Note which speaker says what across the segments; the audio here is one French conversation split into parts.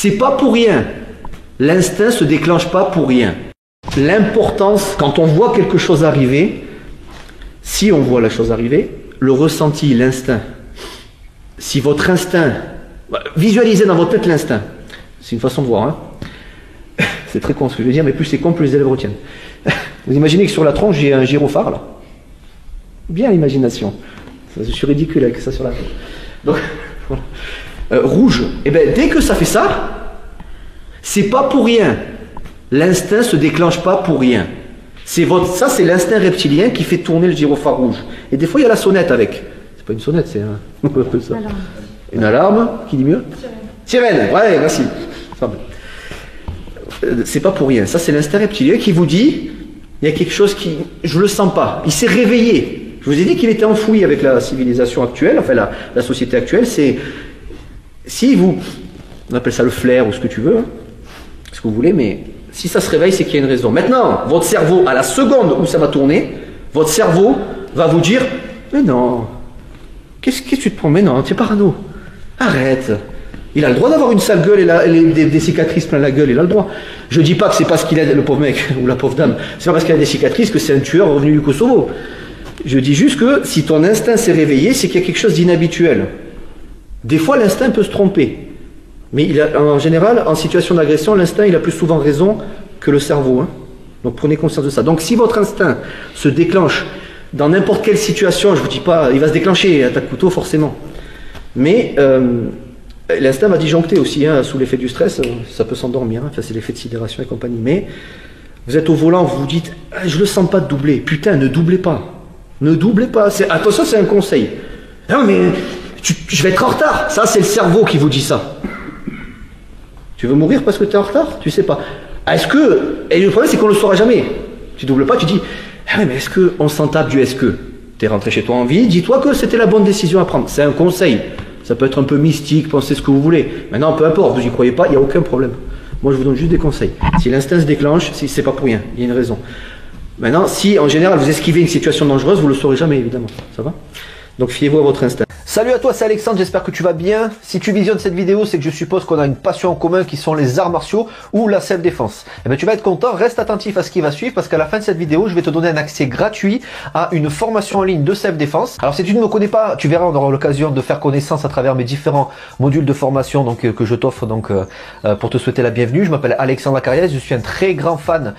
Speaker 1: C'est pas pour rien. L'instinct se déclenche pas pour rien. L'importance, quand on voit quelque chose arriver, si on voit la chose arriver, le ressenti, l'instinct, si votre instinct, visualisez dans votre tête l'instinct, c'est une façon de voir, hein. C'est très con ce que je veux dire, mais plus c'est con, plus les élèves retiennent. Vous imaginez que sur la tronche, j'ai un gyrophare, là. Bien l'imagination. Je suis ridicule avec ça sur la tête. Donc, voilà. Rouge, et bien dès que ça fait ça, c'est pas pour rien. L'instinct se déclenche pas pour rien. Ça, c'est l'instinct reptilien qui fait tourner le gyrophare rouge. Et des fois, il y a la sonnette avec. C'est pas une sonnette, c'est ça. Une alarme, qui dit mieux? Sirène, ouais, merci. C'est pas pour rien. Ça, c'est l'instinct reptilien qui vous dit, il y a quelque chose qui, je le sens pas. Il s'est réveillé. Je vous ai dit qu'il était enfoui avec la civilisation actuelle, enfin la société actuelle. C'est, si vous, on appelle ça le flair ou ce que tu veux, hein, ce que vous voulez, mais si ça se réveille, c'est qu'il y a une raison. Maintenant, votre cerveau, à la seconde où ça va tourner, votre cerveau va vous dire, mais non, qu'est-ce que tu te prends? Mais non, tu es parano. Arrête. Il a le droit d'avoir une sale gueule et des cicatrices plein la gueule, il a le droit. Je dis pas que c'est parce qu'il a, le pauvre mec ou la pauvre dame, c'est pas parce qu'il a des cicatrices que c'est un tueur revenu du Kosovo. Je dis juste que si ton instinct s'est réveillé, c'est qu'il y a quelque chose d'inhabituel. Des fois, l'instinct peut se tromper. Mais en général, en situation d'agression, l'instinct, il a plus souvent raison que le cerveau. Hein. Donc prenez conscience de ça. Donc si votre instinct se déclenche dans n'importe quelle situation, je ne vous dis pas, il va se déclencher à ta couteau forcément. Mais l'instinct va disjoncter aussi, hein, sous l'effet du stress, ça peut s'endormir, hein, c'est l'effet de sidération et compagnie. Mais vous êtes au volant, vous vous dites, ah, je ne le sens pas de doubler. Putain, ne doublez pas. Ne doublez pas. Attention, c'est un conseil. Non, mais je vais être en retard. Ça, c'est le cerveau qui vous dit ça. Tu veux mourir parce que tu es en retard? Tu sais pas. Est-ce que... Et le problème, c'est qu'on ne le saura jamais. Tu doubles pas, tu dis, ah, mais est-ce qu'on s'en tape du est-ce que? Tu es rentré chez toi en vie, dis-toi que c'était la bonne décision à prendre. C'est un conseil. Ça peut être un peu mystique, pensez ce que vous voulez. Maintenant, peu importe, vous n'y croyez pas, il n'y a aucun problème. Moi, je vous donne juste des conseils. Si l'instinct se déclenche, c'est pas pour rien, il y a une raison. Maintenant, si en général vous esquivez une situation dangereuse, vous ne le saurez jamais, évidemment. Ça va? Donc fiez-vous à votre instinct. Salut à toi, c'est Alexandre, j'espère que tu vas bien. Si tu visionnes cette vidéo, c'est que je suppose qu'on a une passion en commun qui sont les arts martiaux ou la self-défense. Eh bien, tu vas être content, reste attentif à ce qui va suivre parce qu'à la fin de cette vidéo, je vais te donner un accès gratuit à une formation en ligne de self-défense. Alors si tu ne me connais pas, tu verras, on aura l'occasion de faire connaissance à travers mes différents modules de formation donc, que je t'offre donc pour te souhaiter la bienvenue. Je m'appelle Alexandre Lacariès, je suis un très grand fan,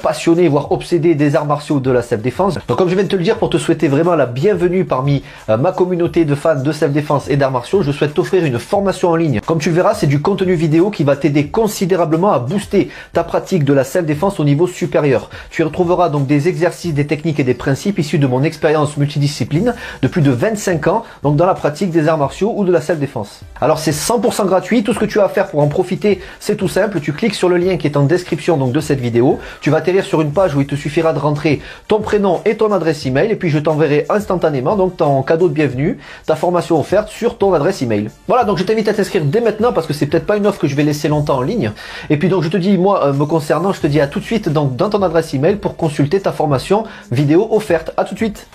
Speaker 1: passionné, voire obsédé des arts martiaux de la self-défense. Donc comme je viens de te le dire, pour te souhaiter vraiment la bienvenue parmi ma communauté de fans de self-défense et d'arts martiaux, je souhaite t'offrir une formation en ligne. Comme tu le verras, c'est du contenu vidéo qui va t'aider considérablement à booster ta pratique de la self-défense au niveau supérieur. Tu y retrouveras donc des exercices, des techniques et des principes issus de mon expérience multidiscipline de plus de 25 ans, donc dans la pratique des arts martiaux ou de la self-défense. Alors c'est 100% gratuit, tout ce que tu as à faire pour en profiter, c'est tout simple, tu cliques sur le lien qui est en description donc de cette vidéo, tu vas atterrir sur une page où il te suffira de rentrer ton prénom et ton adresse email et puis je t'enverrai instantanément donc ton cadeau de bienvenue, ta formation offerte sur ton adresse email. Voilà, donc je t'invite à t'inscrire dès maintenant parce que c'est peut-être pas une offre que je vais laisser longtemps en ligne. Et puis donc je te dis, moi me concernant, je te dis à tout de suite donc dans ton adresse email pour consulter ta formation vidéo offerte. À tout de suite.